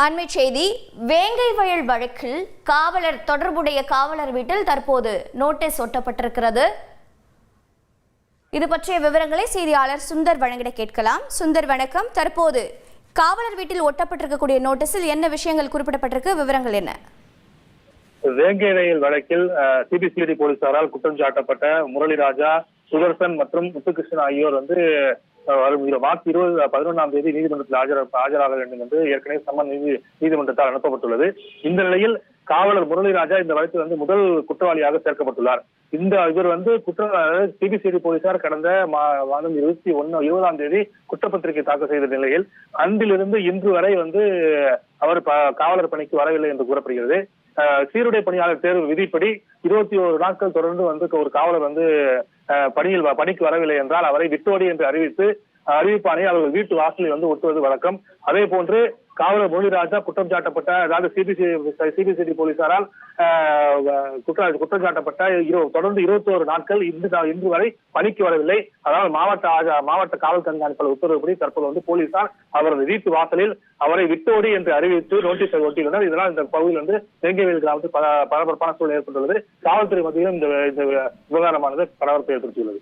அண்மை செய்தி. வேங்கை வயல் வழக்கில் தொடர்புடைய காவலர் வீட்டில் தற்போது நோட்டீஸ் ஒட்டப்பட்டிருக்கிறது. இது பற்றிய விவரங்களை செய்தியாளர் சுந்தர் வழங்கிட கேட்கலாம். சுந்தர், வணக்கம். தற்போது காவலர் வீட்டில் ஒட்டப்பட்டிருக்கக்கூடிய நோட்டீஸில் என்ன விஷயங்கள் குறிப்பிடப்பட்டிருக்கு, விவரங்கள் என்ன? வேங்கை வயல் வழக்கில் சிபிசிஐடி போலீசாரால் குற்றம் சாட்டப்பட்ட முரளிராஜா, சுதர்சன் மற்றும் முத்துகிருஷ்ணன் ஆகியோர் மார்ச் 11ஆம் தேதி நீதிமன்றத்தில் ஆஜராக வேண்டும் என்று ஏற்கனவே சம்மன் நீதிமன்றத்தால் அனுப்பப்பட்டுள்ளது. இந்த நிலையில் காவலர் முரளிராஜா இந்த வழக்கில் முதல் குற்றவாளியாக சேர்க்கப்பட்டுள்ளார். இவர் சிபிசிஐடி போலீசார் கடந்த மாதம் 20ஆம் தேதி குற்றப்பத்திரிகை தாக்கல் செய்த நிலையில் அன்றிலிருந்து இன்று வரை அவர் காவலர் பணிக்கு வரவில்லை என்று கூறப்படுகிறது. சீருடை பணியாளர் தேர்வு விதிப்படி 21 நாட்கள் தொடர்ந்து ஒரு காவலர் பணிக்கு வரவில்லை என்றால் அவரை விட்டோடி என்று அறிவிப்பானை அவர்கள் வீட்டு வாசலில் ஒட்டுவது வழக்கம். அதே போன்று காவலர் முரளிராஜா குற்றம் சாட்டப்பட்ட, அதாவது சிபிசிஐடி போலீசாரால் குற்றம் சாட்டப்பட்ட தொடர்ந்து 21 நாட்கள் இன்று வரை பணிக்கு வரவில்லை. அதாவது மாவட்ட காவல் கண்காணிப்பாளர் உத்தரவுப்படி தற்போது போலீசார் அவரது வீட்டு வாசலில் அவரை விட்டோடி என்று அறிவித்து நோட்டீஸை ஒட்டியுள்ளனர். இதனால் இந்த பகுதியில் வேங்கைவயல் கிராமத்தில் பரபரப்பான சூழல் ஏற்பட்டுள்ளது. காவல்துறை மத்தியிலும் இந்த விவகாரமானது பரபரப்பை ஏற்படுத்தியுள்ளது.